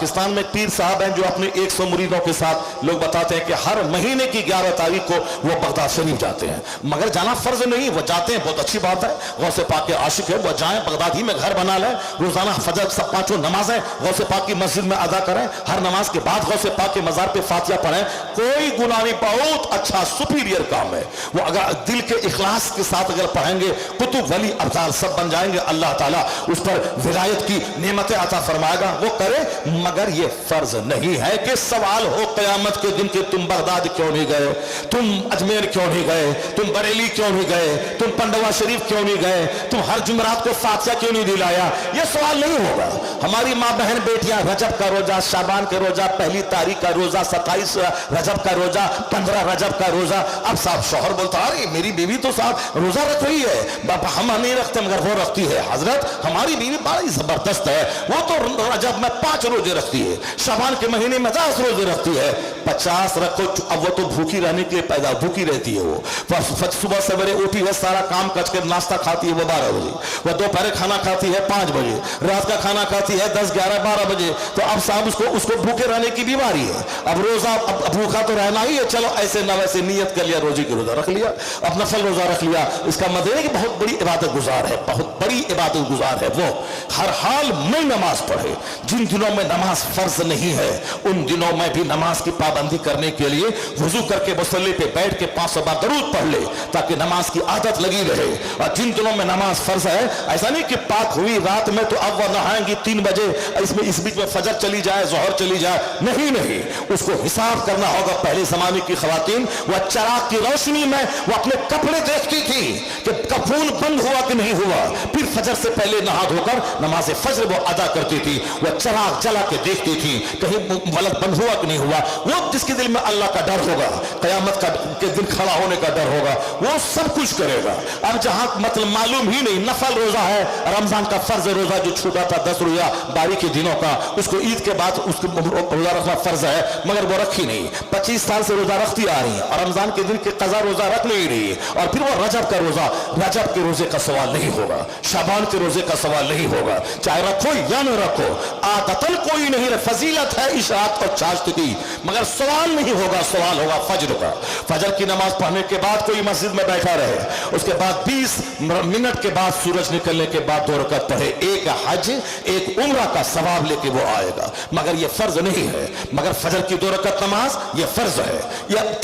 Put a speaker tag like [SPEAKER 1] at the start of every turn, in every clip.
[SPEAKER 1] पाकिस्तान में पीर साहब हैं जो अपने 100 मुरीदों के साथ लोग बताते हैं कि हर महीने की 11 तारीख को वो बगदाद शरीफ जाते हैं, मगर जाना फर्ज नहीं, वो जाते हैं, बहुत अच्छी बात है, गौसे पाक के आशिक है, वो जाएं, बगदाद ही में घर बना लें, रोजाना फजर सब 5 नमाजें गौसे पाक की मस्जिद में अदा करें, हर नमाज के बाद गौसे पाक के मजार पे फातिहा पढ़ें, कोई गुनाह नहीं, बहुत अच्छा सुपीरियर काम है वो। अगर दिल के इखलास के साथ अगर पढ़ेंगे, कुतुब वली अब्दाल सब बन जाएंगे, अल्लाह ताला उस पर विलायत की नेमतें अता फरमाएगा, वो करे। मगर ये फर्ज नहीं है कि सवाल हो क़यामत के दिन के तुम बगदाद क्यों नहीं गए, तुम अजमेर क्यों नहीं गए, तुम बरेली क्यों नहीं गए, तुम पंडवा शरीफ क्यों नहीं गए, तुम हर जुमरात को फातिहा क्यों नहीं दिलाया, ये सवाल नहीं होगा। हमारी माँ बहन बेटियां रजब का रोजा, शाबान के रोजा, 1 तारीख का रोजा, 27 रजब का रोजा, 15 रजब का रोजा। अब साहब शौहर बोलता अरे मेरी बीवी तो साहब रोजा रख रही है, बाबा हम नहीं रखते मगर वो रखती है। हजरत हमारी बीवी बड़ी जबरदस्त है, वो तो रजब में 5 रोजे रखती है, शाबान के महीने में 10 रोजे रखती है, 50 रखो। अब वो तो भूखी रहने के लिए पैदा भूखी रहती है, वो सुबह सवेरे उठी है, सारा काम कच के नाश्ता खाती है वो 12 बजे, वो दोपहर खाना खाती है 5 बजे, रात का खाना खाती है 10, 11, 12 बजे। तो अब साहब उसको भूखे रहने की बीमारी है। अब रोजा अब भूखा तो रहना ही है, चलो ऐसे न वैसे नियत कर लिया, रोजे की रोजा रख लिया, अब नफल रोजा रख लिया। इसका मतलब है कि बहुत बड़ी इबादत गुजार है, बहुत बड़ी इबादत गुजार है वो। हर हाल में नमाज पढ़े। जिन दिनों में नमाज फर्ज नहीं है उन दिनों में भी नमाज की पाबंदी करने के लिए वुजू करके मुसल्ले पे बैठ के 500 बार दरूद पढ़ ले ताकि नमाज की आदत लगी रहे। और जिन दिनों में नमाज फर्ज है, ऐसा नहीं कि पाक हुई रात में तो अब वह नहाएंगी 3 बजे, इसमें इस बीच में फजर चली जाए, जोहर चली जाए, नहीं नहीं, उसको हिसाब करना होगा। पहले जमाने की खवातीन वह चराग की रोशनी में वो अपने कपड़े देखती थी कि कफून बंद हुआ कि नहीं हुआ, फिर फजर से पहले नहा धोकर नमाज फजर वो अदा करती थी। वह चराग जला के देखती थी कहीं गलत बंद हुआ कि नहीं हुआ। वो जिसके दिल में अल्लाह का डर होगा, कयामत के दिन खड़ा होने का डर होगा, वो सब कुछ करेगा। अब जहां मतलब मालूम ही नहीं, नफल रोजा है, रमजान का फर्ज रोजा जो छूटा था 10 रोजा बारी के दिनों का, उसको ईद के बाद उसको रोजा रखना फर्ज है, मगर वो रखी नहीं। 25 साल से रोजा रखती आ रही है और रमजान के दिन के कजा रोजा रख नहीं रही है। और फिर वो रजब का रोजा, रजब के रोजे का सवाल नहीं होगा, शाबान के रोजे का सवाल नहीं होगा, चाहे रखो या न रखो, आदतन कोई नहीं, फजीलत है इशरात और चाश्त की, मगर सवाल नहीं होगा, सवाल होगा फजर का। फजर की नमाज पढ़ने के बाद कोई मस्जिद में बैठा रहे, उसके बाद 20 मिनट के बाद सूरज निकलने के बाद 2 रकात पढ़े, एक हज एक उम्रा का सवाब लेके वो आएगा, मगर ये फर्ज नहीं है। मगर फजर की 2 रकात नमाज ये फर्ज है, यह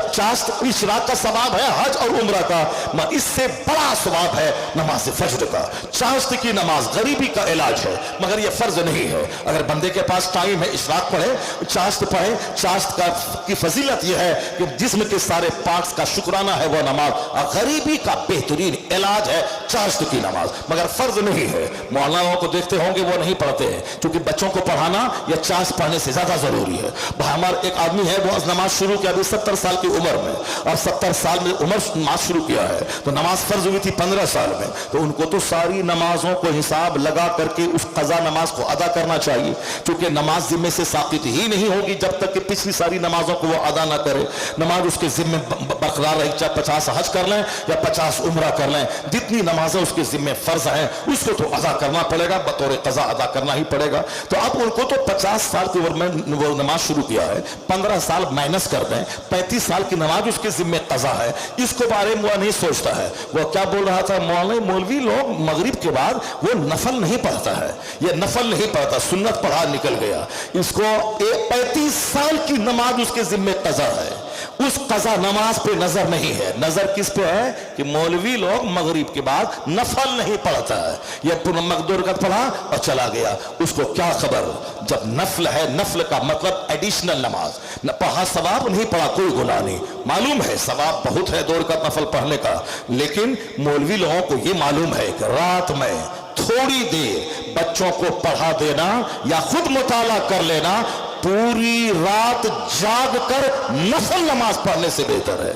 [SPEAKER 1] चाश्त इशराक का सवाब है, हज और उम्रा का, इससे बड़ा सवाब है नमाज फजर का। चाश्त की नमाज गरीबी का इलाज है, मगर यह फर्ज नहीं है। अगर बंदे के पास टाइम है, इशराक पढ़े, चाश्त पढ़े, चाश्त की फजीलत यह है कि जिस्म के सारे पार्ट्स का शुक्राना है वो नमाज, और गरीबी का बेहतरीन इलाज है चाश्त की नमाज, मगर फर्ज नहीं है। मौलानाओं को देखते होंगे वो नहीं पढ़ते हैं, क्योंकि बच्चों को पढ़ाना या चाश्त पढ़ने से ज्यादा जरूरी है। हमारा एक आदमी है वो नमाज शुरू किया अभी 70 साल की उम्र में, और 70 साल में उम्र नमाज शुरू किया है, तो नमाज फर्ज हुई थी 15 साल में, तो उनको तो सारी नमाजों को हिसाब लगा करके उस कजा नमाज को अदा करना चाहिए, क्योंकि नमाज जिम्मे से साकित ही नहीं होगी जब तक कि पिछली सारी नमाजों को वो अदा ना करे। नमाज उसके जिम्मे बरकरार रहे, चाहे 50 हज कर लें या 50 उम्रा कर लें, जितनी नमाजें उसके जिम्मे फर्ज हैं उसको तो अदा करना पड़ेगा, बतौर कजा अदा करना ही पड़ेगा। तो अब उनको तो 50 साल की उम्र में वो नमाज शुरू किया है, 15 साल माइनस कर दें, 35 साल की नमाज उसके जिम्मे कजा है, इसको बारे में वो नहीं सोचता है। वो क्या बोल रहा था, मौलवी लोग मगरिब के बाद वो नफल नहीं पढ़ता है, ये नफल नहीं पढ़ता, सुन्नत पढ़ा निकल गया, इसको 35 साल की नमाज उसके जिम्मे कजा है, उस कजा नमाज पे नजर नहीं है। नजर किस पे है कि मौलवी लोग मगरिब के बाद नफल नहीं पढ़ता है, यह पूरा मकदूर का पढ़ा और चला गया, उसको क्या खबर जब नफल है। नफल का मतलब एडिशनल नमाज, न पढ़ा सवाब, नहीं पढ़ा कोई गुनाह नहीं। मालूम है सवाब बहुत है 2 रकात नफल पढ़ने का, लेकिन मौलवी लोगों को यह मालूम है कि रात में थोड़ी देर बच्चों को पढ़ा देना या खुद मुताला कर लेना पूरी रात जाग कर नफल नमाज पढ़ने से बेहतर है।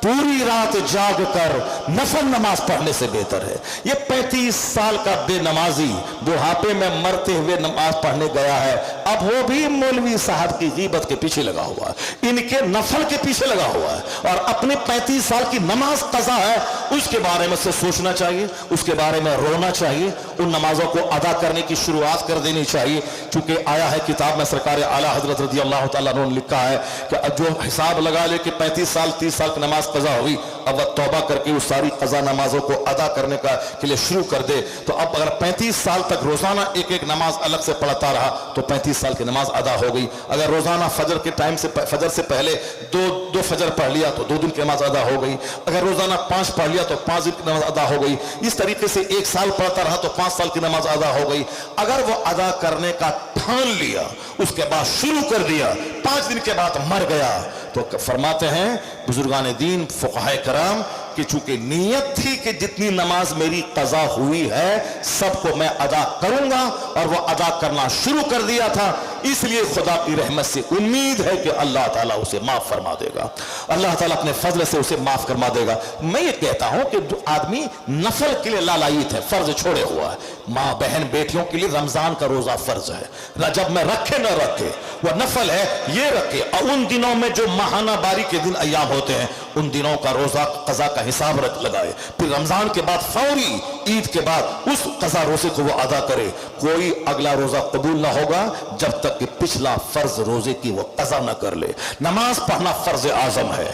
[SPEAKER 1] पूरी रात जाग कर नफल नमाज पढ़ने से बेहतर है। ये 35 साल का बेनमाजी बुढ़ापे में मरते हुए नमाज पढ़ने गया है, अब वो भी मौलवी साहब की गीबत के पीछे लगा हुआ है, इनके नफल के पीछे लगा हुआ है, और अपने 35 साल की नमाज कज़ा है उसके बारे में से सोचना चाहिए, उसके बारे में रोना चाहिए, उन नमाजों को अदा करने की शुरुआत कर देनी चाहिए। चूंकि आया है किताब में, सरकार आला हजरत रज़ी अल्लाह तआला अन्हु ने लिखा है कि जो हिसाब लगा ले कि 35 साल 30 साल की नमाज कज़ा हुई, अब वह तौबा करके उस सारी कज़ा नमाजों को अदा करने का के लिए शुरू कर दे, तो अब अगर 35 साल तक रोजाना एक एक नमाज अलग से पढ़ता रहा तो 35 साल की नमाज अदा हो गई। अगर रोजाना फजर के टाइम से, फजर से पहले दो फजर पढ़ लिया तो 2 दिन की नमाज अदा हो गई। अगर रोजाना 5 पढ़ लिया तो 5 दिन की नमाज अदा हो गई। इस तरीके से 1 साल पढ़ता रहा तो 5 साल की नमाज अदा हो गई। अगर वो अदा करने का ठान लिया, उसके बाद शुरू कर दिया, 5 दिन के बाद मर गया, तो फरमाते हैं बुजुर्गान दीन फुक़हा कराम कि चूंकि नीयत थी कि जितनी नमाज मेरी कज़ा हुई है सबको मैं अदा करूंगा, और वो अदा करना शुरू कर दिया था, इसलिए खुदा की रहमत से उम्मीद है कि अल्लाह ताला उसे माफ फरमा देगा, अल्लाह ताला अपने फजल से उसे माफ फरमा देगा। मैं ये कहता हूं कि जो आदमी नफल के लिए लालायित है, फर्ज छोड़े हुआ है, माँ बहन बेटियों के लिए रमजान का रोजा फर्ज है, रजब में रखे न रखे वह नफल है, ये रखे। और उन दिनों में जो महाना बारी के दिन अय्याम होते हैं उन दिनों का रोजा कज़ा का हिसाब रख लगाए, फिर रमजान के बाद फौरी ईद के बाद उस कज़ा रोजे को वो अदा करे। कोई अगला रोजा कबूल ना होगा जब तक कि पिछला फर्ज रोजे की वो कज़ा न कर ले। नमाज पढ़ना फर्ज आजम है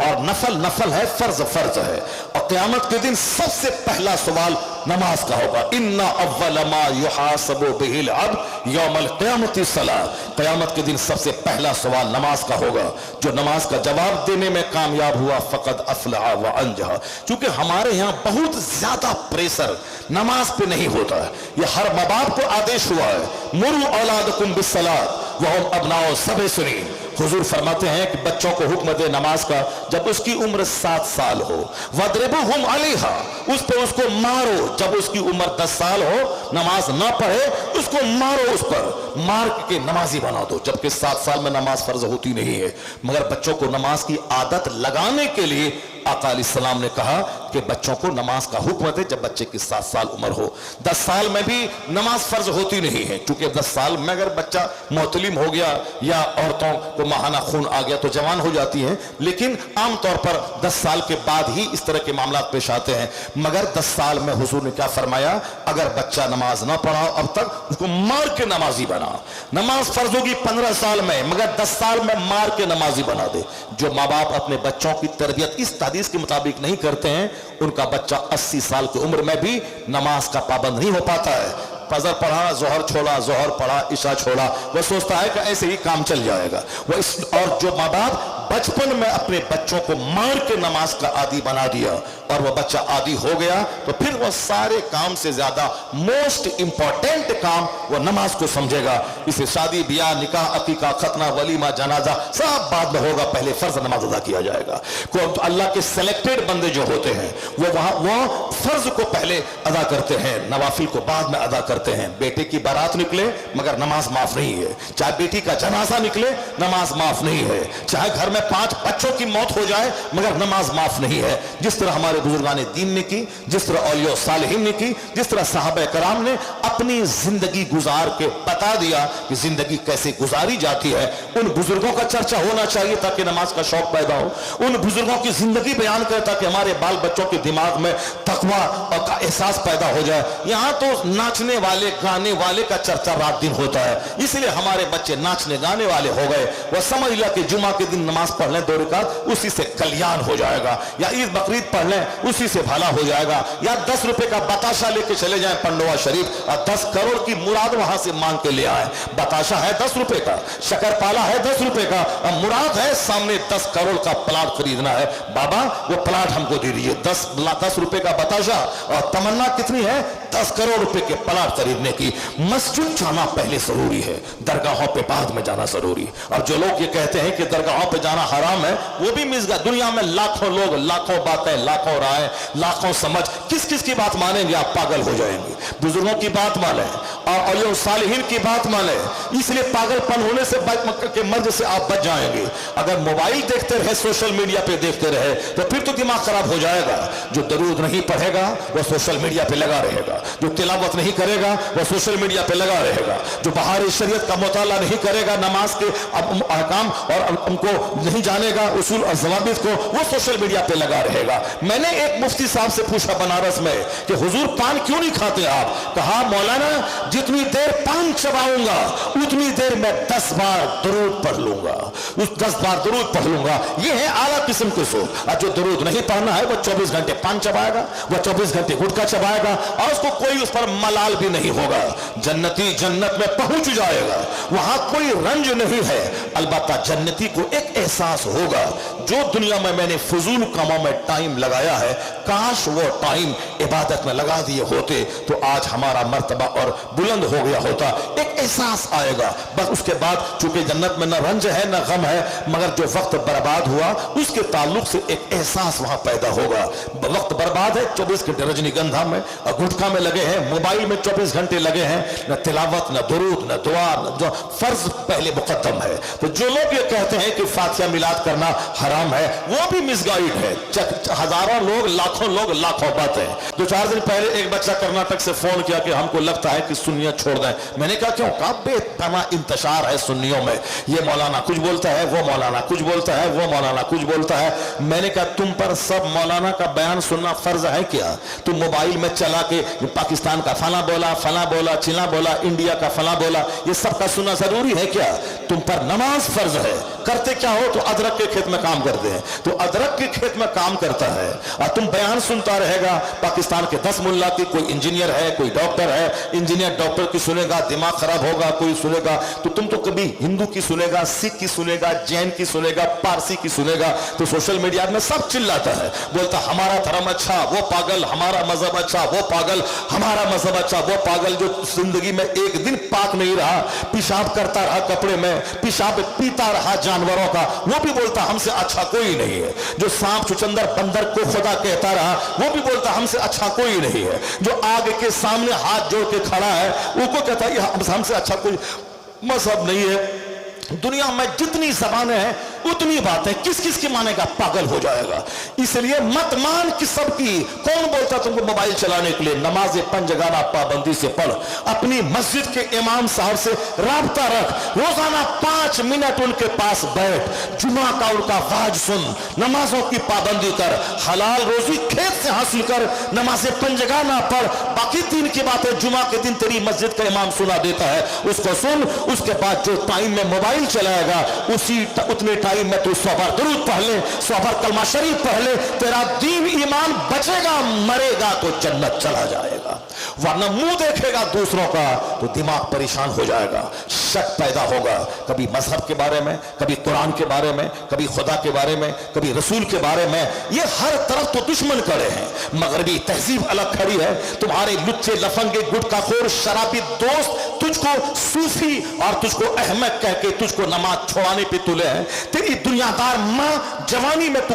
[SPEAKER 1] और नफल नफल है, फर्ज फर्ज है। और क़यामत के दिन सबसे पहला सवाल नमाज का होगा, इन्ना अव्वल मा युहासबु बिहिल अब्द यौमल क़यामति सलात। क़यामत के दिन सबसे पहला सवाल नमाज का होगा। जो नमाज का जवाब देने में कामयाब हुआ फ़क़द अफ़लह व अंजह। चूंकि हमारे यहाँ बहुत ज्यादा प्रेशर नमाज पे नहीं होता है, यह हर माँ बाप को आदेश हुआ है, मुरु औलादकुम बिस्सलात वहुम अब्नाउ सब'i सिनीन। हुजूर फरमाते हैं कि बच्चों को हुक्म दे नमाज का जब उसकी उम्र 7 साल हो, वद्रिबुहुम अलैहा, उस पर उसको मारो जब उसकी उम्र 10 साल हो, नमाज ना पढ़े उसको मारो, उस पर मार के नमाजी बना दो, जबकि 7 साल में नमाज फर्ज होती नहीं है। मगर बच्चों को नमाज की आदत लगाने के लिए आका अलैहिस्सलाम ने कहा कि बच्चों को नमाज का हुक्म दे जब बच्चे की 7 साल उम्र हो। 10 साल में भी नमाज फर्ज होती नहीं है, क्योंकि 10 साल में अगर बच्चा मोहतलिम हो गया या औरतों को माहाना खून आ गया तो जवान हो जाती हैं, लेकिन आमतौर पर 10 साल के बाद ही इस तरह के मामला पेश आते हैं। मगर 10 साल में हुजूर ने क्या फरमाया, अगर बच्चा नमाज ना पढ़ा अब तक उसको मार के नमाजी बना। नमाज फर्ज होगी 15 साल में, मगर 10 साल में मार के नमाजी बना दे। जो माँ बाप अपने बच्चों की तरबियत इस हदीस के मुताबिक नहीं करते हैं, उनका बच्चा 80 साल की उम्र में भी नमाज का पाबंद नहीं हो पाता है। फजर पढ़ा, जोहर छोड़ा, जोहर पढ़ा, इशा छोड़ा, वह सोचता है कि ऐसे ही काम चल जाएगा। और जो माँ बाप बचपन में अपने बच्चों को मार के नमाज का आदी बना दिया और वह बच्चा आदी हो गया, तो फिर वह सारे काम से ज्यादा मोस्ट इंपॉर्टेंट काम वह नमाज को समझेगा। इसे शादी ब्याह निकाह अकीका खतना वलीमा जनाजा सब बाद में होगा, पहले फर्ज नमाज अदा किया जाएगा। तो अल्लाह के सेलेक्टेड बंदे जो होते हैं वो फर्ज को पहले अदा करते हैं, नवाफिल को बाद में अदा करते हैं। बेटे की बारात निकले मगर नमाज माफ नहीं है, चाहे बेटी का जनाजा निकले नमाज माफ नहीं है, चाहे घर में 5 बच्चों की मौत हो जाए मगर नमाज माफ नहीं है। जिस तरह हमारे बुजुर्गान दीन ने की, जिस तरह औलिया सालिहीन ने की, जिस तरह सहाबा कराम ने अपनी जिंदगी गुजार के बता दिया कि जिंदगी कैसे गुजारी जाती है, उन बुजुर्गों का चर्चा होना चाहिए ताकि नमाज का शौक पैदा हो। उन बुजुर्गों की जिंदगी बयान करे ताकि हमारे बाल बच्चों के दिमाग में तकवा और का एहसास पैदा हो जाए। यहाँ तो नाचने वाले गाने वाले का चर्चा रात दिन होता है, इसलिए हमारे बच्चे नाचने गाने वाले हो गए। वह समझ लिया कि जुमा के दिन नमाज पढ़ लें 2 रकात, उसी से कल्याण हो जाएगा, या ईद बकरीद पढ़ लें उसी से भला हो जाएगा, या 10 रुपए का बताशा लेके चले जाएं पंडवा शरीफ और 10 करोड़ की मुराद वहां से मांग के ले आए। बताशा है 10 रुपए का, शक्करपाला है 10 रुपए का, और मुराद है सामने 10 करोड़ का प्लाट खरीदना है। बाबा वो प्लाट हमको दे दीजिए, 10 रुपए का बताशा, और तमन्ना कितनी है 10 करोड़ रुपए के प्लाट खरीदने की। मस्जिद जाना पहले जरूरी है, दरगाहों पे बाद में जाना जरूरी। और जो लोग ये कहते हैं कि दरगाहों पे जाना हराम है, वो भी मिसगा। दुनिया में लाखों लोग, लाखों बातें, लाखों राय, लाखों समझ, किस किस की बात मानेंगे? आप पागल हो जाएंगे। बुजुर्गों की बात माने और ये सालिहीन की बात माने, इसलिए पागलपन होने से के मर्ज से आप बच जाएंगे। अगर मोबाइल देखते रहे, सोशल मीडिया पे देखते रहे, तो फिर तो दिमाग खराब हो जाएगा। जो दरूद नहीं पढ़ेगा वो सोशल मीडिया पे लगा रहेगा, जो तिलावत नहीं करेगा वो सोशल मीडिया पे लगा रहेगा, जो बहार शरीयत का मुताला नहीं करेगा, नमाज के अहकाम और उनको नहीं जानेगा, उसूल और ज़वाबित को, वो सोशल मीडिया पे लगा रहेगा। मैंने एक मुफ्ती साहब से पूछा बनारस में कि हुजूर पान क्यों नहीं खाते आप? कहा मौलाना जितनी देर पान चबाऊंगा उतनी देर में 10 बार दरूद पढ़ लूंगा, उस 10 बार दरूद पढ़ लूंगा। ये है आला किस्म के सोच। और जो दरूद नहीं पढ़ना है वो 24 घंटे पान चबाएगा, वो 24 घंटे गुटखा चबाएगा और उसको कोई उस पर मलाल भी नहीं होगा। जन्नती जन्नत में पहुंच जाएगा, वहां कोई रंज नहीं है। अलबत्ता जन्नती को एक एहसास होगा, जो दुनिया में मैंने फजूल कामों में टाइम लगाया है, काश वो टाइम इबादत में लगा दिए होते तो आज हमारा मर्तबा और बुलंद हो गया होता। एक एहसास आएगा। बस उसके बाद चूंकि जन्नत में न रंज है न गम है, मगर जो वक्त बर्बाद हुआ उसके ताल्लुक से एक एहसास वहां पैदा होगा। वक्त बर्बाद है, 24 घंटे रजनीगंधा में और गुटखा में लगे हैं, मोबाइल में 24 घंटे लगे हैं, न तिलावत, न दुरूद, न दुआ, न जो फर्ज पहले मुकद्दम है। तो जो लोग ये कहते हैं कि फातिहा मिलाद करना हराम है, वो भी मिसगाइड है। हजारों लोग, लाखों लोग, लाखों बातें। 2-4 दिन पहले एक बच्चा कर्नाटक से फोन किया कि हमको लगता है कि सुन्नियत छोड़ दें। मैंने कहा क्यों? कहा बेपना इंतशार है सुन्नियों में, ये मौलाना कुछ बोलता है, वो मौलाना कुछ बोलता है, वो मौलाना कुछ बोलता है। मैंने कहा तुम पर सब मौलाना का बयान सुनना फर्ज है क्या? तुम मोबाइल में चला के पाकिस्तान का फला बोला, चिला बोला, इंडिया का फला बोला, ये सब का सुनना जरूरी है क्या? तुम पर नमाज फर्ज है। करते क्या हो? तो अदरक के खेत में काम करते हैं, तो अदरक के खेत में काम करता है और तुम बयान सुनता रहेगा। पाकिस्तान के 10 मुल्ला की, कोई इंजीनियर है, कोई डॉक्टर है, इंजीनियर डॉक्टर की सुनेगा, दिमाग खराब होगा, कोई सुनेगा। तो तुम तो कभी हिंदू की सुनेगा, सिख की सुनेगा, जैन की सुनेगा, पारसी की सुनेगा। तो सोशल मीडिया में सब चिल्लाता है, बोलता हमारा धर्म अच्छा, वो पागल, हमारा मजहब अच्छा, वो पागल, हमारा मजहब अच्छा, वो पागल। जो जिंदगी में एक दिन पाक नहीं रहा, पेशाब करता रहा कपड़े में, पेशाब पीता रहा जानवरों का, वो भी बोलता हमसे अच्छा कोई नहीं है। जो सांप चुचंदर बंदर को खुदा कहता रहा, वो भी बोलता हमसे अच्छा कोई नहीं है। जो आग के सामने हाथ जोड़ के खड़ा है, वो को कहता है हमसे अच्छा कोई मजहब नहीं है। दुनिया में जितनी जबानें हैं उतनी बातें, किस किस की मानेगा? पागल हो जाएगा। इसलिए मत मान कि सबकी। कौन बोलता तुमको मोबाइल चलाने के लिए? नमाज पंजगाना पाबंदी से पढ़, अपनी मस्जिद के इमाम साहब से राब्ता रख, रोजाना 5 मिनट उनके पास बैठ, जुमा का उनका वाज सुन, नमाजों की पाबंदी कर, हलाल रोजी खेत से हासिल कर, नमाज पंजगाना पढ़। बाकी दिन की बातें जुमा के दिन तेरी मस्जिद का इमाम सुना देता है, उसको सुन। उसके बाद जो टाइम में मोबाइल चलाएगा उतने टाइम में तू 100 बार दुरूद पढ़ ले, 100 बार कलमा शरीफ पढ़ ले, तेरा दीन ईमान बचेगा। मरेगा तो जन्नत चला जाएगा, वरना मुंह देखेगा दूसरों का तो दिमाग परेशान हो जाएगा, शक पैदा होगा। कभी मजहब के बारे में, कभी कुरान के बारे में, कभी खुदा के बारे में, कभी रसूल के बारे में। ये हर तरफ तो दुश्मन खड़े हैं। मगरबी तहजीब अलग खड़ी है, तुम्हारे लुच्चे लफंगे गुटखाखोर शराबी दोस्त तुझको सूफी और तुझको अहमद कह के तुझको नमाज छोड़ाने पे तुले हैं। तेरी दुनियादार माँ जवानी में वो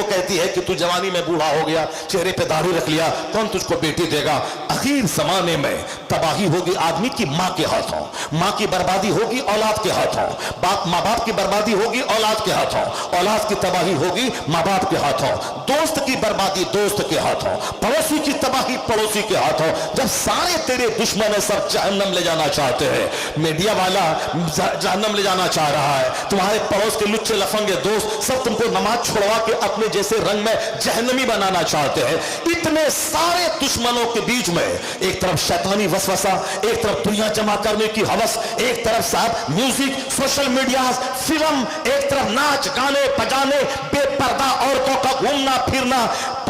[SPEAKER 1] कहती है कि तू जवानी में बूढ़ा हो गया, चेहरे पे दाढ़ी रख लिया, कौन तुझको बेटी देगा? आखिर जमाने में तबाही होगी आदमी की माँ के हाथों, माँ की बर्बादी होगी औलाद के हाथों, माँ बाप की बर्बादी होगी औलाद के हाथों, औलाद की तबाही होगी माँ बाप के हाथों, दोस्त की बर्बादी दोस्त के हाथों, पड़ोसी की तबाही पड़ोसी के हाथों। जब सारे तेरे दुश्मन सब जहन्नम ले जाना चाहते हैं, मीडिया वाला जहन्नम ले जाना चाह रहा है, तुम्हारे पड़ोस के लुच्चे लफंगे दोस्त सब तुमको नमाज छोड़वा के अपने जैसे रंग में जहन्नमी बनाना चाहते हैं। इतने सारे दुश्मनों के बीच में एक तरफ शैतानी वसवसा, एक तरफ दुनिया जमा करने की हवस, एक तरफ साहब म्यूजिक, सोशल मीडिया, फिल्म, एक तरफ नाच गाने बजाने, बेपर्दा औरतों का घूमना फिरना,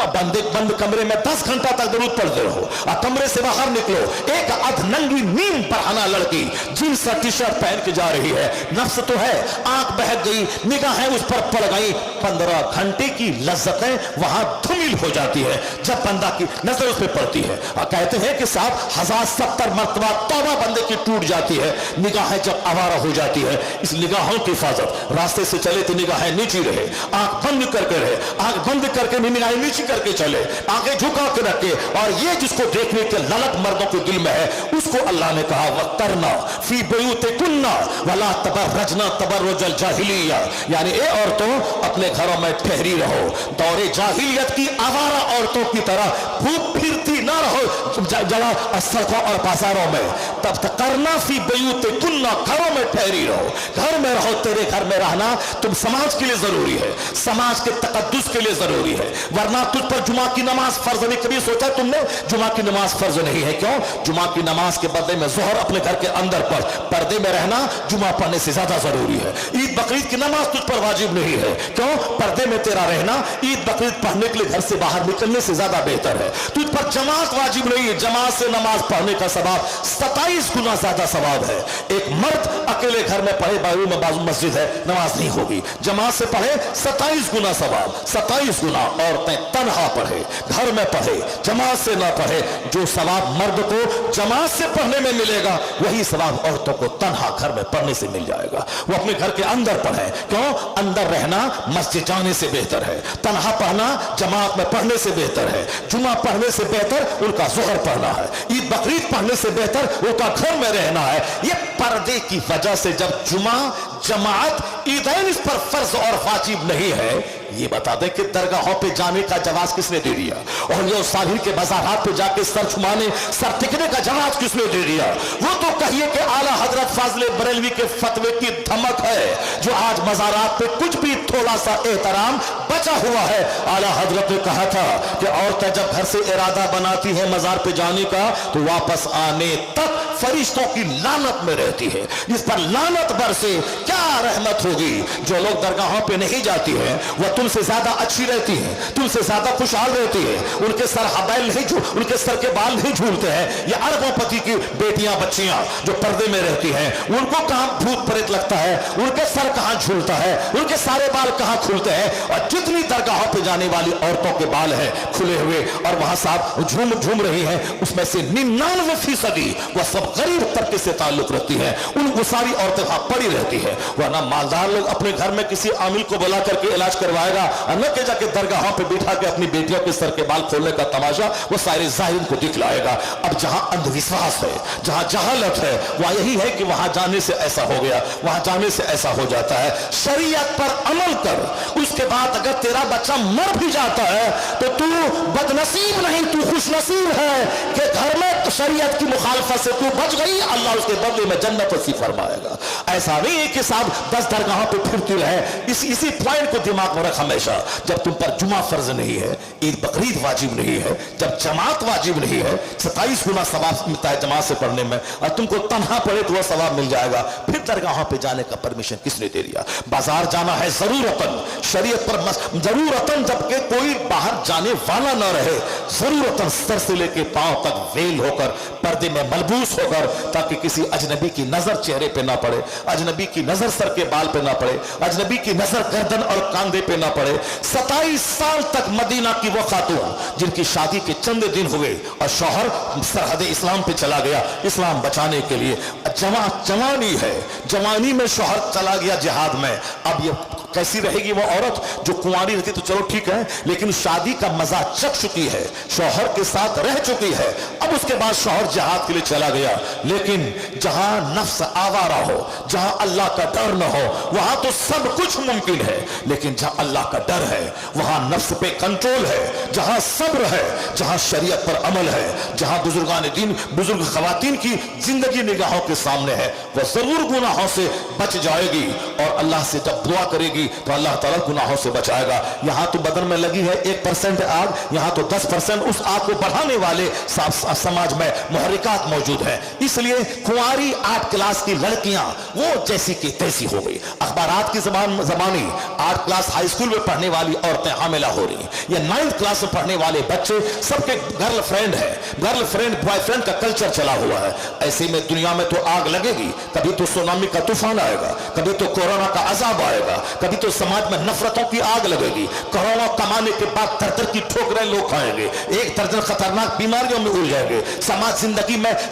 [SPEAKER 1] बंद कमरे में 10 घंटा तक दरूद पढ़ते रहो और कमरे से बाहर निकलो, एक अधनंगी नीम पढ़ाना लड़की जींस और टी शर्ट पहन के जा रही है, नफ्स तो है, आंख बहक गई, निगाहें उस पर पड़ गई, 15 घंटे की लज्जतें वहां धूमिल हो जाती है जब बंदा की नजर उस पर पड़ती है। और कहते हैं कि साहब 1070 मर्तबा तौबा बंदे की टूट जाती है निगाहें जब आवारा हो जाती है। इस निगाहों की हिफाजत, रास्ते से चले तो निगाहें नीची रहे, आंख बंद करके रहे, आंख बंद करके निगाहें नीची करके चले, आंखें झुका के रखे। और ये जिसको देखने के ललक मर्दों के दिल में है उसको अल्लाह ने कहा वक्तरना फी बुयूतिकुन्ना वला तबर्रजना तबर्रुजल जाहिलिया, यानी ए औरतों अपने घरों में ठहरी रहो, दौरे जाहिलियत की आवारा औरतों की तरह भूख फिरती ना रहो जगह सड़कों और बाजारों में। तब तक करना फी बुयूतिकुन्ना, घरों में ठहरी रहो, घर में रहो। तेरे घर में रहना तुम समाज के लिए जरूरी है, समाज के तकद्दुस के लिए जरूरी है, वरना तुझ पर जुमा की नमाज फर्ज नहीं। कभी सोचा तुमने जुमा की नमाज फर्ज नहीं है? क्यों? जुमा की नमाज के बदले में जोहर अपने घर के अंदर पढ़, पर्दे में रहना जुमा पढ़ने से ज्यादा जरूरी है। ईद बकरीद की नमाज तुझ पर वाजिब नहीं है, क्यों? पर्दे में तेरा रहना ईद बकरीद पढ़ने के लिए घर से बाहर निकलने से ज्यादा बेहतर है। तुझ पर जमात वाजिब नहीं है, जमात से नमाज पढ़ने का सवाब 27 गुना ज्यादा सवाब है। एक मर्द अकेले घर में पढ़े, बाजू में बाजू मस्जिद है, नमाज नहीं होगी, जमात से पढ़े 27 गुना सवाब, 27 गुना। औरतें तन्हा पढ़े, घर में पढ़े, जमात से ना पढ़े, जो सवाब मर्द को जमात से पढ़ने में मिलेगा वही सवाब औरतों को तन्हा घर में पढ़ने से मिल जाएगा। वो अपने घर के अंदर पढ़े, क्यों? अंदर रहना मस्जिद जाने से बेहतर है, तन्हा पढ़ना जमात में पढ़ने से बेहतर है, जुमा पढ़ने से बेहतर उनका जोहर पढ़ना है, ईद बकरीद पढ़ने से बेहतर उनका घर में रहना है। ये पर्दे की वजह से जब जुमा जमात ईदैन इस पर फर्ज और वाजिब नहीं है, ये बता दें कि दरगाहों पे जाने का जवाब किसने दे दिया? और ये साहिल के बाजारात पे जाके सर छुमाने, सर टिकने का जवाब किसने दे दिया? वो तो कहिए कि आला हजरत फाजले बरेलवी के फतवे की धमक है जो आज मज़ारात पे कुछ भी थोड़ा सा एहतराम बचा हुआ है। आला हजरत ने कहा था कि औरतें जब घर से इरादा बनाती है मजार पे जाने का तो वापस आने तक फरिश्तों की लानत में रहती है, जिस पर लानत बरसे क्या रहमत होगी। जो लोग दरगाहों पे नहीं जाती है वह तुमसे ज्यादा अच्छी रहती है, तुमसे ज्यादा खुशहाल रहती है, उनके सर हबैल नहीं उनके सर के बाल नहीं झूलते हैं। ये अरबों पति की बेटियां बच्चियां जो पर्दे में रहती हैं उनको कहां भूत प्रेत लगता है, उनके सर कहां झूलता है, उनके सारे बाल कहां खुलते हैं। और जितनी दरगाहों पे जाने वाली औरतों के बाल हैं खुले हुए और वहां साहब झूम झूम रही हैं, उसमें से 99% वह सब गरीब तबके से ताल्लुक रखती है, वो सारी औरतें वहां पड़ी रहती है। वरना मालदार लोग अपने घर में किसी आमिल को बुला करके इलाज करवाएगा और न के जाके दरगाहों पे बिठा के अपनी बेटियों के सर के बाल खोलने का तमाशा वो सारे जाहिर को दिखलाएगा। अब जहां अंधविश्वास है, जहां जहालत है, वहां यही है कि वहां जाने से ऐसा हो गया, वहां जाने से ऐसा हो जाता है। शरीयत पर अमल कर, उसके बाद अगर तेरा बच्चा मर भी जाता है तो तू बदनसीब नहीं, तू खुशनसीब है कि घर में शरीयत की मुखालफत से तू बच गई, अल्लाह उसके बदले में जन्नत नसीब फरमाएगा। ऐसा नहीं है कि साहब 10 दरगाहों पे फिरती रहे। इसी पॉइंट को दिमाग में रख हमेशा। जब तुम पर जुमा फर्ज नहीं है, ईद बकरीद वाजिब नहीं है, जब जमात वाजिब नहीं है, 27 गुना सवाब मिलता है जमात से पढ़ने में, और तुमको तन्हा पढ़े तो वह सवाब मिल जाएगा। फिर दरगाहों पे जाने का परमिशन किसने दे दिया? बाजार जाना है जरूरतन, शरीयत पर जरूरतन, जबकि कोई बाहर जाने वाला न रहे, जरूरतन सर से लेके पांव तक वेल होकर पर्दे में मलबूस होकर, ताकि किसी अजनबी की नजर चेहरे पे ना पड़े, अजनबी की नजर सर के बाल पे ना पड़े, अजनबी की नजर गर्दन और कांधे पे ना पड़े। 27 साल तक मदीना की वो खातून जिनकी शादी के चंद दिन हुए और शौहर सरहद इस्लाम पे चला गया इस्लाम बचाने के लिए, जवानी है, जवानी में शौहर चला गया जिहाद में, अब ये कैसी रहेगी वो औरत जो कुंवारी रहती तो चलो ठीक है, लेकिन शादी का मजा चख चुकी है, शौहर के साथ रह चुकी है, अब उसके बाद शौहर जिहाद के लिए चला गया। लेकिन जहां नफ्स आवारा हो, जहां अल्लाह का डर न हो, वहां तो सब कुछ मुमकिन है। लेकिन जहां अल्लाह का डर है, वहां नफ्स पे कंट्रोल है, जहां सब्र है, जहां शरीयत पर अमल है, जहां बुजुर्गान दीन, बुजुर्ग खवातीन की जिंदगी निगाहों के सामने है, वह जरूर गुनाहों से बच जाएगी और अल्लाह से जब दुआ करेगी तो अल्लाह ताला गुनाहों से बचाएगा। यहाँ तो बदन में लगी है 1% आग, यहाँ तो 10% उस आग को बढ़ाने वाले समाज में मुहर्रिकात मौजूद है। इसलिए कुंवारी 8 क्लास की लड़कियां वो जैसी की तैसी हो गई। अखबारात की जमानी 8 क्लास हाई स्कूल में पढ़ने वाली औरतें हामिला हो रही, या 9th क्लास में पढ़ने वाले बच्चे सबके गर्लफ्रेंड है, गर्लफ्रेंड बॉयफ्रेंड का कल्चर चला हुआ है। ऐसे में दुनिया में तो आग लगेगी, कभी तो सुनामी का तूफान आएगा, कभी तो कोरोना का अजाब आएगा, कभी तो समाज में नफरतों की आग लगेगी। करोड़ों कमाने के बाद तर की ठोकरें लोग खाएंगे, 1 दर्जन खतरनाक बीमारियों में उलझ जाएंगे, समाज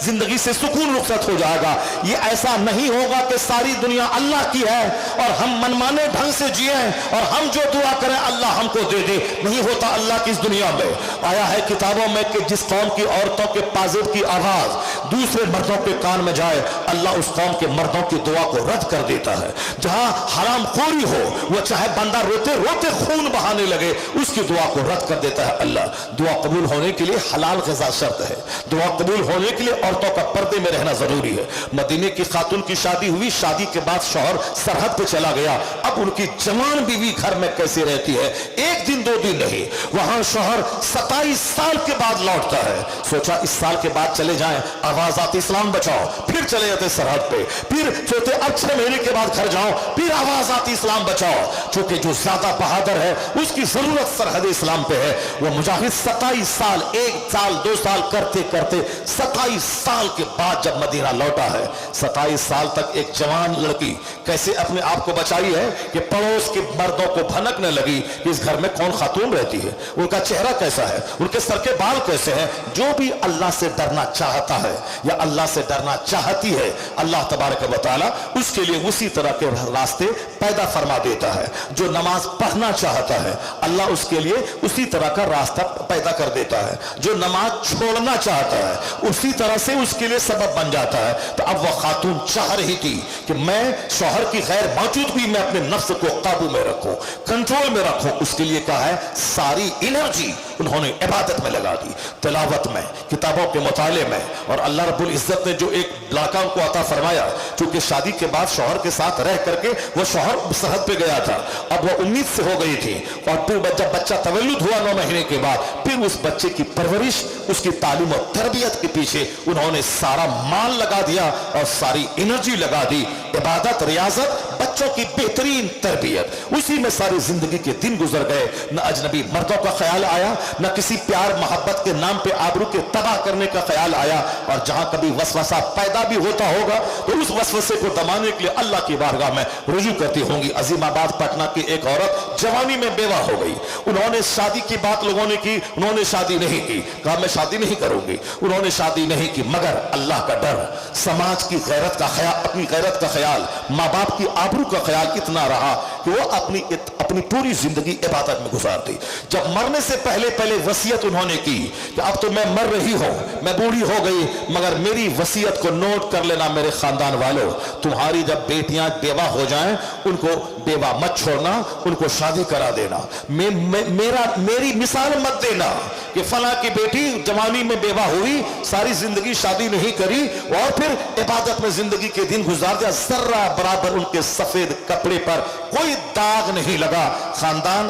[SPEAKER 1] जिंदगी से सुकून रुखसत हो जाएगा। ये ऐसा नहीं होगा कि सारी दुनिया अल्लाह की है और हम मनमाने ढंग से जिए और हम जो दुआ करें अल्लाह हमको दे दे। नहीं होता अल्लाह की इस दुनिया में। आया है किताबों में कि जिस कौम की औरतों के पाजेब की आवाज दूसरे मर्दों के कान में जाए, अल्लाह उस कौम के मर्दों की दुआ को रद्द कर देता है। जहां हराम खोरी हो, वो चाहे बंदा रोते रोते खून बहाने लगे, उसकी दुआ को रद्द कर देता है अल्लाह। दुआ कबूल होने के लिए हलाल ग़िज़ा शर्त है। दुआ कबूल होने के लिए औरतों का पर्दे में रहना जरूरी है। मदीने की खातून की शादी हुई, शादी के बाद शौहर सरहद पे चला गया। अब उनकी जवान बीवी घर में कैसे रहती है? 1 दिन 2 दिन नहीं, वहां शौहर 27 साल के बाद लौटता है। सोचा इस साल के बाद चले जाएं, आवाज आती इस्लाम बचाओ, फिर चले जाते सरहद पे, फिर सोचते अब 6 महीने के बाद घर जाओ, फिर आवाज आती इस्लाम बचाओ। क्योंकि जो ज्यादा बहादुर है उसकी जरूरत सरहद इस्लाम पे है। वो मुजाहिद 27 साल 1 साल 2 साल करते करते 27 साल के बाद जब मदीना लौटा है, 27 साल तक एक जवान लड़की कैसे अपने आप को बचाई है कि पड़ोस के मर्दों को भनकने लगी कि इस घर में कौन खातून रहती है, उनका चेहरा कैसा है, उनके सर के बाल कैसे हैं। जो भी अल्लाह से डरना चाहता है या अल्लाह से डरना चाहती है, अल्लाह तबारक व तआला उसके लिए उसी तरह के रास्ते पैदा फरमा देता है। जो नमाज पढ़ना चाहता है, अल्लाह उसके लिए उसी तरह का रास्ता पैदा कर देता है। जो नमाज छोड़ना चाहता है, उसी तरह से उसके लिए सबब बन जाता है। तो अब वह खातून चाह रही थी कि मैं शौहर की गैर मौजूदगी में अपने नफ्स को काबू में रखूं, कंट्रोल में रखूं। उसके लिए कहा है सारी एनर्जी उन्होंने इबादत में लगा दी, तिलावत में, किताबों के मुताले में। और अल्लाह रब्बुल इज्जत ने जो एक लड़का को अता फरमाया, क्योंकि शादी के बाद शौहर के साथ रह करके वो शौहर सरहद पे गया था, अब वो उम्मीद से हो गई थी। और फिर जब बच्चा तवल्लुद हुआ 9 महीने के बाद, फिर उस बच्चे की परवरिश, उसकी तालीम और तरबियत के पीछे उन्होंने सारा माल लगा दिया और सारी एनर्जी लगा दी। इबादत, रियाजत, बच्चों की बेहतरीन तरबियत, उसी में सारी जिंदगी के दिन गुजर गए। न अजनबी मर्दों का ख्याल आया, न किसी प्यार मोहब्बत के नाम पे आबरू के तबाह करने का ख्याल आया। और जहां कभी वसवसा पैदा भी होता होगा तो उस वसवसे को दबाने के लिए अल्लाह की बारगाह में रुजू करती होंगी। अजीमाबाद पटना की एक औरत जवानी में बेवा हो गई। उन्होंने शादी की बात लोगों ने की, उन्होंने शादी नहीं की, कहा मैं शादी नहीं करूंगी। उन्होंने शादी नहीं की, मगर अल्लाह का डर, समाज की गैरत का ख्याल, अपनी गैरत का ख्याल, माँ बाप की आबरू का ख्याल इतना रहा कि वो अपनी पूरी जिंदगी इबादत में गुजार दी। जब मरने से पहले वसीयत उन्होंने की कि अब तो मैं मर रही हूं, मैं बूढ़ी हो गई, मगर मेरी वसीयत को नोट कर लेना मेरे खानदान वालों, तुम्हारी जब बेटियां बेवा हो जाएं, उनको बेवा मत छोड़ना, उनको शादी करा देना। मेरी मिसाल मत देना कि फला की बेटी जवानी में बेवा हुई, सारी जिंदगी शादी नहीं करी और फिर इबादत में जिंदगी के दिन गुजार दिया। जर्रा बराबर उनके सफेद कपड़े पर कोई दाग नहीं लगा। खानदान,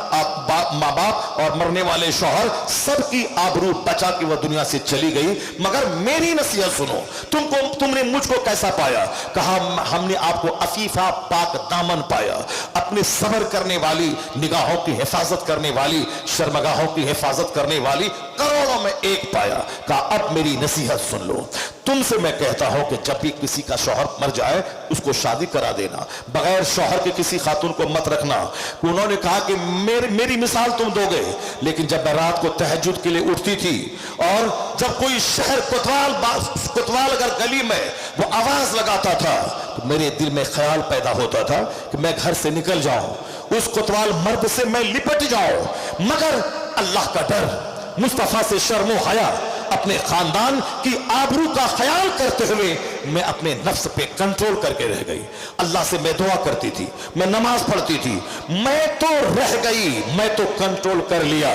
[SPEAKER 1] माँ बाप और मरने वाले शौहर, सबकी आबरू बचा के वह दुनिया से चली गई। मगर मेरी नसीहत सुनो, तुमने मुझको कैसा पाया? कहा हमने आपको अफीफा पाक दामन पाया, अपने सबर करने वाली, निगाहों की हिफाजत करने वाली, शर्मगाहों की हिफाजत करने वाली करोड़ों में एक पाया। कहा अब मेरी नसीहत सुन लो, तुमसे मैं कहता हूं कि जब भी किसी का शौहर मर जाए उसको शादी करा देना, बगैर शौहर के किसी खातून को मत रखना। उन्होंने कहा कि मेरी मिसाल तुम दोगे, लेकिन जब मैं रात को तहज्जुद के लिए उठती थी और जब कोई शहर कोतवाल अगर गली में वो आवाज लगाता था तो मेरे दिल में ख्याल पैदा होता था कि मैं घर से निकल जाऊं, उस कोतवाल मर्द से मैं लिपट जाऊं। मगर अल्लाह का डर, मुस्तफा से शर्मो हया, अपने खानदान की आबरू का ख्याल करते हुए मैं अपने नफ्स पे कंट्रोल करके रह गई। अल्लाह से मैं दुआ करती थी, मैं नमाज पढ़ती थी, मैं तो रह गई, मैं तो कंट्रोल कर लिया,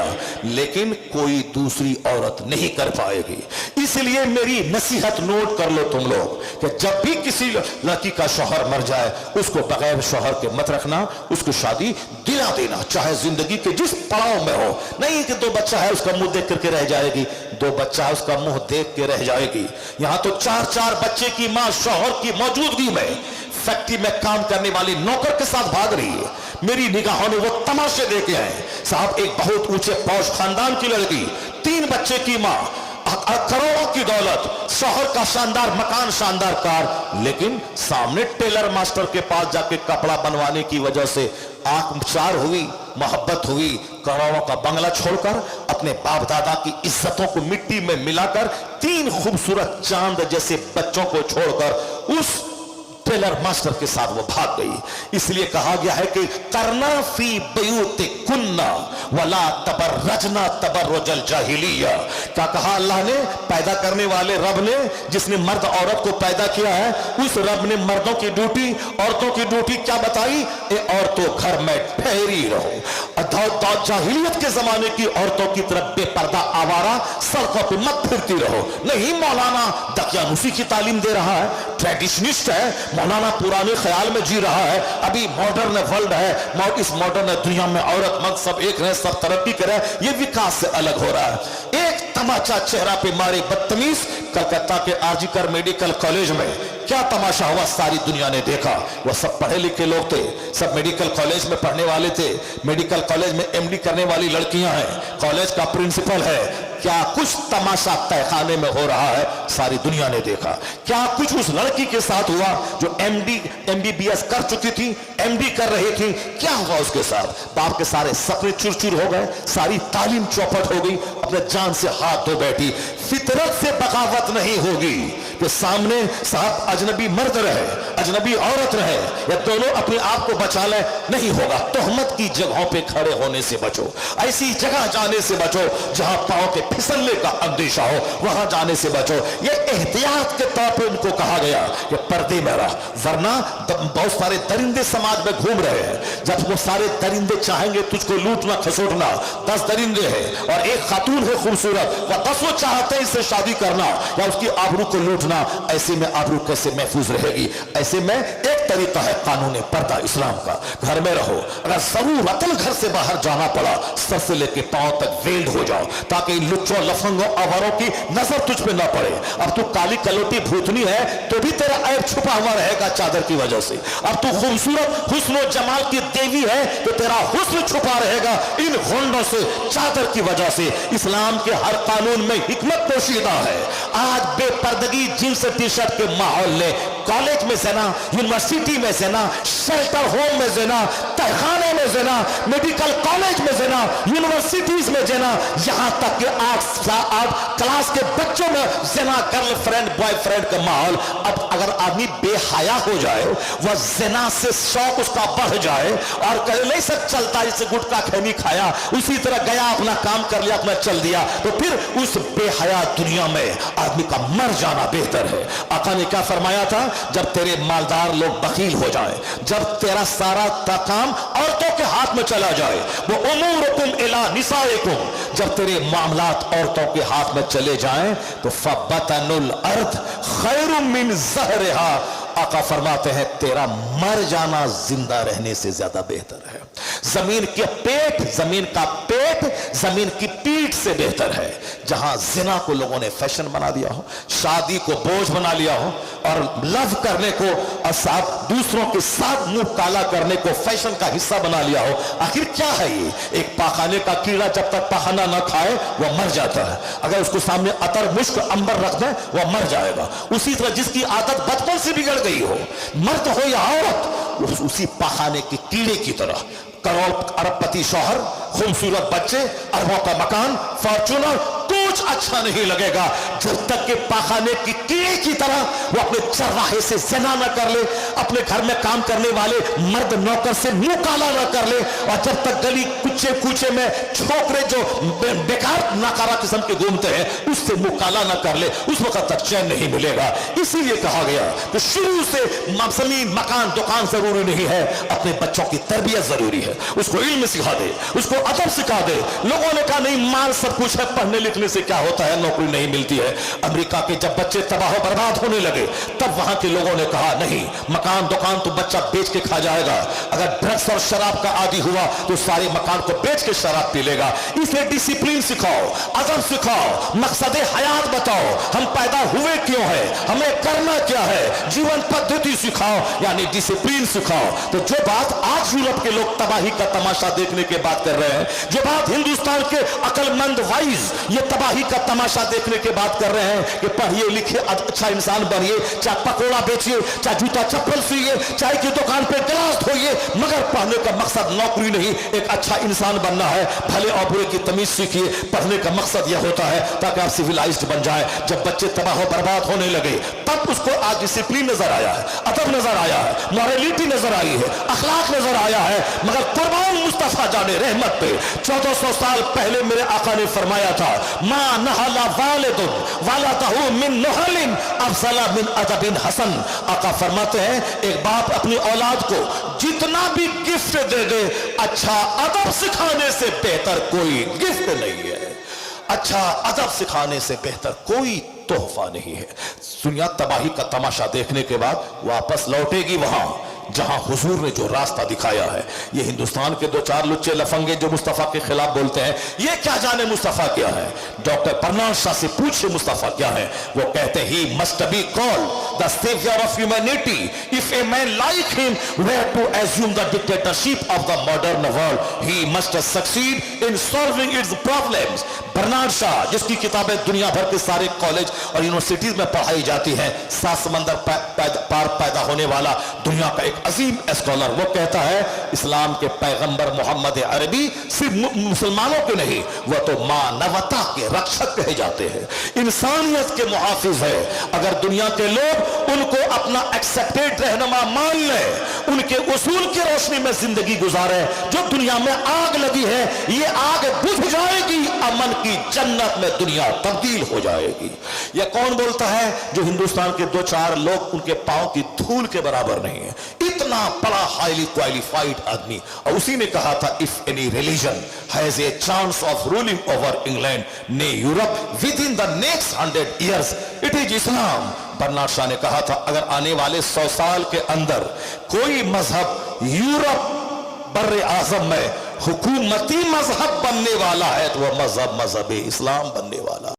[SPEAKER 1] लेकिन कोई दूसरी औरत नहीं कर पाएगी। इसलिए मेरी नसीहत नोट कर लो तुम लोग कि जब भी किसी लड़की का शौहर मर जाए उसको बगैर शौहर के मत रखना, उसको शादी दिला देना, चाहे जिंदगी के जिस पड़ाव में हो। नहीं कि 2 बच्चा है उसका मुंह देख करके रह जाएगी, 2 बच्चा है उसका मुंह देख के रह जाएगी। यहां तो 4-4 बच्चे की मां शौहर की मौजूदगी में फैक्ट्री में काम करने वाली नौकर के साथ भाग रही है। मेरी निगाहों ने वो तमाशे देखे हैं साहब। एक बहुत ऊंचे पौष खानदान की लड़की, 3 बच्चे की मां, करोड़ों की दौलत, शौहर का शानदार मकान, शानदार कार, लेकिन सामने टेलर मास्टर के पास जाके कपड़ा बनवाने की वजह से आंख चार हुई, मोहब्बत हुई, करोड़ों का बंगला छोड़कर अपने बाप दादा की इज्जतों को मिट्टी में मिलाकर 3 खूबसूरत चांद जैसे बच्चों को छोड़कर उस टेलर मास्टर के साथ वो भाग गई। इसलिए कहा गया है कि करना फी बयूते कुन्ना वला तबर्रजना तबर्रुजल जाहिलिया। क्या कहा अल्लाह ने? पैदा करने वाले रब ने, जिसने मर्द औरत को पैदा किया है, उस रब ने मर्दों की ड्यूटी, औरतों की ड्यूटी क्या बताई? औरतों घर में ठहरी रहो। जाहिलियत के जमाने की औरतों की तरफ बेपर्दा आवारा सड़कों पर मत फिरती रहो। नहीं, मौलाना दकियानुसी की तालीम दे रहा है, ट्रेडिशनिस्ट है, मौलाना पुराने ख्याल में जी रहा है। अभी मॉडर्न वर्ल्ड है, इस मॉडर्न दुनिया में औरत मर्द सब एक रहे, सब तरक्की करे, ये विकास से अलग हो रहा है। एक तमाचा चेहरा पे मारे बदतमीज, कलकत्ता के आरजीकर मेडिकल कॉलेज में क्या तमाशा हुआ सारी दुनिया ने देखा। वो सब पढ़े लिखे लोग थे, सब मेडिकल कॉलेज में पढ़ने वाले थे, मेडिकल कॉलेज में एमडी करने वाली लड़कियां हैं, कॉलेज का प्रिंसिपल है। क्या कुछ तमाशा तहखाने में हो रहा है सारी दुनिया ने देखा। क्या कुछ उस लड़की के साथ हुआ जो एमबीबीएस कर चुकी थी, एमडी कर रही थी, क्या हुआ उसके साथ? बाप के सारे सपने चूर चूर हो गए, सारी तालीम चौपट हो गई, अपने जान से हाथ धो बैठी। फितरत से बगावत नहीं होगी कि सामने साहब अजनबी मर्द रहे, अजनबी औरत रहे, या दोनों अपने आप को बचा ले, नहीं होगा। तोहमत की जगहों पे खड़े होने से बचो, ऐसी जगह जाने से बचो जहां पांव के फिसलने का अंदेशा हो, वहां जाने से बचो। ये एहतियात के तौर पे उनको कहा गया कि पर्दे में रह, वरना बहुत सारे दरिंदे समाज में घूम रहे हैं। जब वो सारे दरिंदे चाहेंगे तुझको लूटना खसोटना, 10 दरिंदे हैं और एक खातून है खूबसूरत, वह 10 चाहते हैं इससे शादी करना या उसकी आबरू को लूटना, ऐसे में आबरू कैसे महफूज रहेगी? ऐसे में एक तरीका है कानून पर्दा इस्लाम का, घर में रहो। अगर जरूरतन घर से बाहर जाना पड़ा, सर से लेके पांव तक वेल्ड हो जाओ, ताकि लुच्चों लफंगों आवारों की नजर तुझ पे ना पड़े। अब तू काली कलोटी भूतनी है तो भी तेरा ऐब छुपा हुआ रहेगा चादर की वजह से। अब तू खूबसूरत हुस्न जमाल की देवी है तो तेरा हुस्न छुपा रहेगा इन होंडों से, चादर की वजह से। इस्लाम के हर कानून में हिकमत पोशीदा है। आज बेपर्दगी जींस टी शर्ट के माहौल ने कॉलेज में ज़िना, यूनिवर्सिटी में ज़िना, शेल्टर होम में ज़िना, तहखाने में ज़िना, मेडिकल कॉलेज में ज़िना, यूनिवर्सिटीज में ज़िना, यहां तक कि आज क्लास के बच्चों में ज़िना, गर्लफ्रेंड बॉयफ्रेंड का माहौल। अब अगर आदमी बेहया हो जाए, वह ज़िना से शौक उसका बढ़ जाए और कहे नहीं सब चलता, जैसे गुटखा खैनी खाया उसी तरह गया, अपना काम कर लिया, अपना चल दिया, तो फिर उस बेहया दुनिया में आदमी का मर जाना बेहतर है। आका ने क्या फरमाया था? जब तेरे मालदार लोग बखील हो जाए, जब तेरा सारा काम औरतों के हाथ में चला जाए, वो उमूरुकुम इला निसाइकुम, जब तेरे मामलात औरतों के हाथ में चले जाएं, तो फबतनुल अर्द खैरुम मिन ज़हरिहा, आका फरमाते हैं तेरा मर जाना जिंदा रहने से ज्यादा बेहतर है। जमीन के पेट, जमीन का पेट जमीन की पीठ से बेहतर है। जहां जिना को लोगों ने फैशन बना दिया हो, शादी को बोझ बना लिया हो और लव करने को और साथ दूसरों के साथ मुंह काला करने को फैशन का हिस्सा बना लिया हो, आखिर क्या है ये? एक पाखाने का कीड़ा जब तक पाखाना न खाए वह मर जाता है, अगर उसको सामने अतर मुश्क अंबर रख दे वह मर जाएगा। उसी तरह जिसकी आदत बचपन से बिगड़ गई हो, मर्द हो या औरत, उसी पाखाने के कीड़े की तरह, करोड़ अरबपति शौहर, खूबसूरत बच्चे, अरबों का मकान, फॉर्चूनर, कुछ अच्छा नहीं लगेगा जब तक कि पाखाने की कीड़े की तरह वो अपने चरवाहे से ज़िना न कर ले। अपने घर में काम करने वाले मर्द नौकर से मुंह काला ना कर ले, और जब तक गली कुचे कूचे में छोकरे जो बेकार नाकारा किस्म के घूमते हैं उससे मुंह काला ना कर ले, उस वक्त तक चैन नहीं मिलेगा। इसीलिए कहा गया कि शुरू से जमीन मकान दुकान जरूरी नहीं है, अपने बच्चों की तरबियत जरूरी है, उसको इल्म सिखा दे, उसको अदब सिखा दे। लोगों ने कहा नहीं माल सब कुछ है, पढ़ने लिखने से क्या होता है, नौकरी नहीं मिलती है। अमेरिका के जब बच्चे तबाह बर्बाद होने लगे तब वहां के लोगों ने कहा नहीं, मकान दुकान तो बच्चा बेच के खा जाएगा, अगर ड्रग्स और शराब का आदी हुआ तो सारे मकान को बेच के शराब पी लेगा। इसलिए डिसिप्लिन सिखाओ, अदब सिखाओ, मकसद हयात बताओ, हम पैदा हुए क्यों है, हमें करना क्या है, जीवन पद्धति सिखाओ, यानी डिसिप्लिन सिखाओ। तो जो बात आज यूरोप के लोग तबाही का तमाशा देखने के बाद कर रहे हैं, जो बात हिंदुस्तान के अकलमंद वाइज ये तबाही का तमाशा देखने के बाद कर रहे हैं कि पढ़िए लिखिए अच्छा इंसान बनिए, चाहे पकोड़ा बेचिए, चाहे जूता चप्पल सिए, चाय की दुकान पे गिलास धोइए, मगर पढ़ने का मकसद नौकरी नहीं, एक अच्छा इंसान बनना है, भले और बुरे की तमीज सीखिए। पढ़ने का मकसद यह होता है ताकि आप सिविलाइज्ड बन जाए। जब बच्चे तबाह बर्बाद होने लगे तब उसको आज डिसिप्लिन नजर आया है, अदब नजर आया है, मॉरलिटी नजर आई है, अखलाक नजर आया है। मगर कुर्बान मुस्तफा जाने रहमत पे 1400 साल पहले मेरे आका ने फरमाया था, मा नहला वालिदुन वालदहु मिन नहलिन अफज़ला मिन अदबिन हसन। आका फरमाते हैं एक बाप अपनी औलाद को जितना भी गिफ्ट दे दे, अच्छा अदब सिखाने से बेहतर कोई गिफ्ट नहीं है, अच्छा अदब सिखाने से बेहतर कोई तोहफा नहीं है। दुनिया तबाही का तमाशा देखने के बाद वापस लौटेगी वहां जहां हुजूर ने जो रास्ता दिखाया है। ये हिंदुस्तान के दो चार लुच्चे लफंगे जो मुस्तफा के खिलाफ बोलते हैं, ये क्या जाने मुस्तफा क्या है। डॉक्टर परनाज शाह से पूछे मुस्तफा क्या है, वो कहते he must be called the saviour of humanity if a man like him were to assume the dictatorship of the modern world he must succeed in solving its problems. Bernard Shaw जिसकी किताबें दुनिया भर के सारे college और universities में पढ़ाई जाती हैं, सात समंदर पार पैदा होने वाला दुनिया का एक अजीम स्कॉलर, वो कहता है इस्लाम के पैगंबर मोहम्मद अरबी सिर्फ मुसलमानों के नहीं, वह तो मानवता के रक्षक कहे जाते हैं, इंसानियत के मुहाफिज है। अगर दुनिया के लोग उनको अपना एक्सेप्टेड रहनुमा मान ले, उनके उसूल की रोशनी में जिंदगी गुजारे, जो दुनिया में आग लगी है ये आग बुझ जाएगी, अमन की जन्नत में दुनिया तब्दील हो जाएगी। यह कौन बोलता है? जो हिंदुस्तान के दो चार लोग उनके पांव की धूल के बराबर नहीं है, इतना बड़ा हाईली क्वालिफाइड आदमी। और उसी ने कहा था if any religion has a chance of ruling over England ने Europe within the next 100 years it is Islam. Bernard Shaw ने कहा था अगर आने वाले 100 साल के अंदर कोई मजहब यूरोप बर्रे आजम में हुकूमती मजहब बनने वाला है तो वह मजहब इस्लाम बनने वाला।